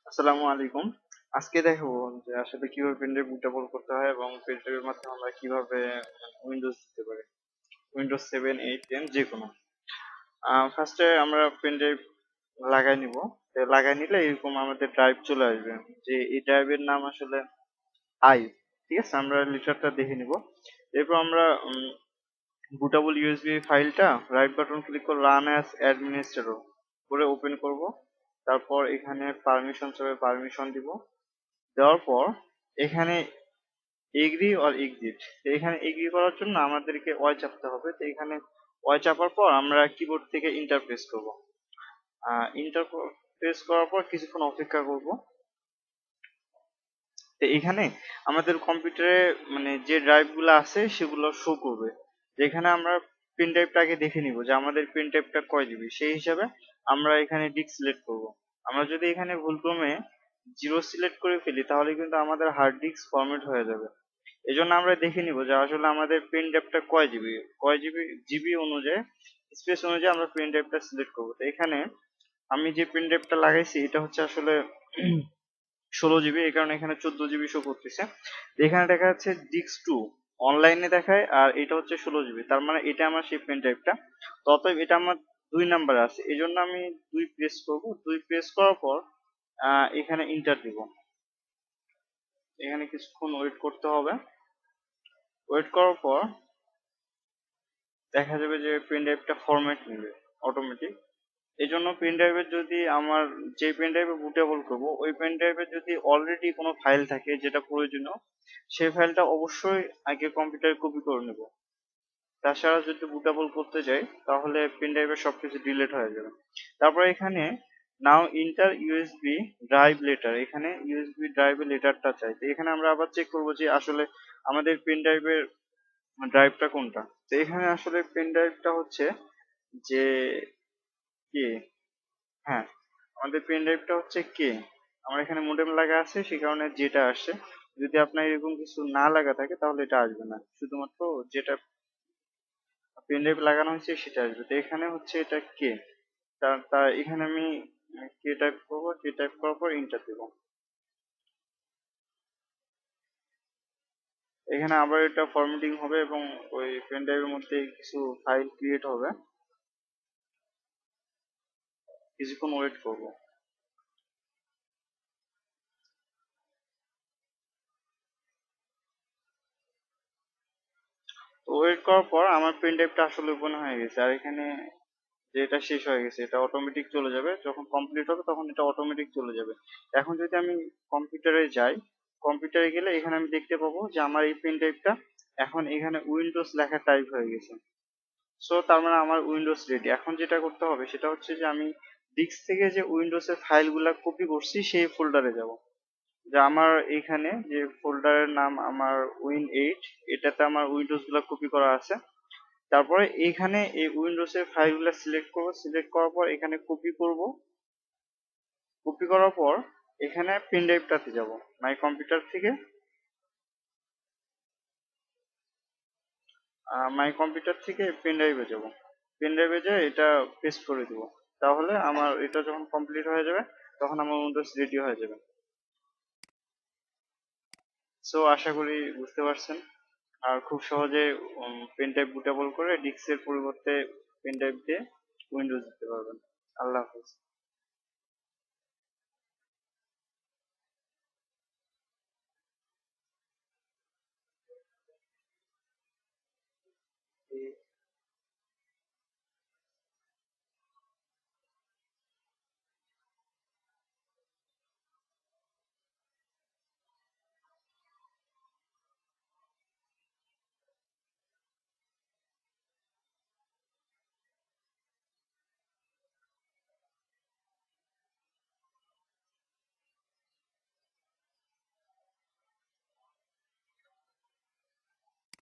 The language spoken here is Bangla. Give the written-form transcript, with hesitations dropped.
আসসালামু আলাইকুম। আজকে দেখাবো যে আসলে কিভাবে পেনড্রাইভ বুটেবল করতে হয় এবং পেনড্রাইভের মাধ্যমে আমরা কিভাবে উইন্ডোজ দিতে পারি। উইন্ডোজ 7, 8, 10 যেকোনো। ফার্স্টে আমরা পেনড্রাইভ লাগাই নিব। লাগাই নিলে এরকম আমাদের ড্রাইভ চলে আসবে। যে এই ড্রাইভের নাম আসলে আই। ঠিক আছে, আমরা লিটারটা দেখে নিব। এরপর আমরা বুটেবল ইউএসবি ফাইলটা রাইট বাটন ক্লিক করে রান অ্যাজ অ্যাডমিনিস্ট্রেটর করে ওপেন করব। তারপর এখানে পারমিশন চাবে, পারমিশন দিব। দেওয়ার পর এখানে এগ্রি অর এক্সিট, তো এখানে এগ্রি করার জন্য আমাদেরকে ওয়াই চাপতে হবে। তো এখানে ওয়াই চাপার পর আমরা কিবোর্ড থেকে ইন্টার প্রেস করব। ইন্টার প্রেস করার পর কিছুক্ষণ অপেক্ষা করব। তো এখানে আমাদের কম্পিউটারে মানে যে ড্রাইভ গুলো আছে সেগুলো শো করবে। তো এখানে আমরা পেন ড্রাইভটা আগে দেখে নিব যে আমাদের পেন ড্রাইভটা কয় জিবি, সেই হিসাবে আমরা এখানে ডিস্ক সিলেক্ট করব। আমরা যদি এখানে ভুলক্রমে 0 সিলেক্ট করে ফেলি তাহলে কিন্তু আমাদের হার্ড ডিস্ক ফরম্যাট হয়ে যাবে। এজন্য আমরা দেখে নিব যে আসলে আমাদের পেন ড্রাইভটা কয় জিবি জিবি অনুযায়ী, স্পেস অনুযায়ী আমরা পেন ড্রাইভটা সিলেক্ট করব। তো এখানে আমি যে পেন ড্রাইভটা লাগাইছি এটা হচ্ছে আসলে 16 জিবি, এই কারণে এখানে 14 জিবি শো করতেছে। তো এখানে দেখা যাচ্ছে ডিস্ক 2 অনলাইনে দেখায়, আর এটা হচ্ছে 16 জিবি, তার মানে এটা আমার সেই পেন ড্রাইভটা। তো অতএব এটা আমার 2 নাম্বারে আছে, এই জন্য আমি 2 প্রেস করব। 2 প্রেস করার পর এখানে ইন্টার দিব। এখানে কিছুক্ষণ ওয়েট করতে হবে। ওয়েট করার পর দেখা যাবে যে পেন ড্রাইভটা ফরম্যাট নেবে অটোমেটিক। এই জন্য পেন ড্রাইভের যদি আমার যে পেন ড্রাইভে বুটেবল করবো ওই পেন ড্রাইভে যদি অলরেডি কোনো ফাইল থাকে যেটা প্রয়োজনীয়, সেই ফাইলটা অবশ্যই আগে কম্পিউটারে কপি করে নেব। তাছাড়া যদি বুটেবল করতে যাই তাহলে পেন ড্রাইভের সবকিছু ডিলিট হয়ে যাবে। তারপর এখানে নাও ইন্টার ইউএসবি ড্রাইভ লেটার, এখানে ইউএসবি ড্রাইভের লেটারটা চাই। তো এখানে আমরা আবার চেক করবো যে আসলে আমাদের পেন ড্রাইভের ড্রাইভটা কোনটা। তো এখানে আসলে পেন ড্রাইভটা হচ্ছে যে কে, হ্যাঁ, আমাদের পেন ড্রাইভটা হচ্ছে কে। আমার এখানে মোডেম লাগা আছে সে কারণে যেটা আসছে। যদি আপনার এরকম কিছু না লাগা থাকে তাহলে এটা আসবে না, শুধুমাত্র যেটা পেন ড্রাইভ লাগানো হয়েছে সেটা আসবে। তো এখানে হচ্ছে এটা কে। তা এখানে আমি কে টাইপ করবো, কে টাইপ করার পর ইন্টার দেবো। এখানে আবার এটা ফরম্যাটিং হবে এবং ওই পেন ড্রাইভের মধ্যে কিছু ফাইল ক্রিয়েট হবে। কিছুক্ষণ ওয়েট করবো। তো ওয়েট করার পর আমার পেন ড্রাইভটা আসলে ওপেন হয়ে গেছে, আর এখানে যে এটা শেষ হয়ে গেছে এটা অটোমেটিক চলে যাবে, যখন কমপ্লিট হবে তখন এটা অটোমেটিক চলে যাবে। এখন যদি আমি কম্পিউটারে যাই, কম্পিউটারে গেলে এখানে আমি দেখতে পাবো যে আমার এই পেন ড্রাইভটা এখন এখানে উইন্ডোজ লেখা টাইপ হয়ে গেছে। সো তার মানে আমার উইন্ডোজ রেডি। এখন যেটা করতে হবে সেটা হচ্ছে যে আমি ডিস্ক থেকে যে উইন্ডোজের ফাইলগুলা কপি করছি সেই ফোল্ডারে যাব। যে আমার এখানে যে ফোল্ডারের নাম আমার Win8, এটাতে আমার উইন্ডোজ গুলা কপি করা আছে। তারপরে এইখানে এই উইন্ডোজের ফাইলগুলো সিলেক্ট করব, সিলেক্ট করার পর এখানে কপি করব। কপি করার পর এখানে পেন ড্রাইভটাতে যাব, মাই কম্পিউটার থেকে মাই কম্পিউটার থেকে পেন ড্রাইভে যাব। পেন ড্রাইভে যেয়ে এটা পেস্ট করে দিব। তাহলে আমার এটা যখন কমপ্লিট হয়ে যাবে তখন আমার উইন্ডোজ রেডি হয়ে যাবে। সো আশা করি বুঝতে পারছেন। আর খুব সহজে পেন ড্রাইভ বুটেবল করে ডিস্কের পরিবর্তে পেন ড্রাইভ দিয়ে উইন্ডোজ দিতে পারবেন। আল্লাহ হাফেজ।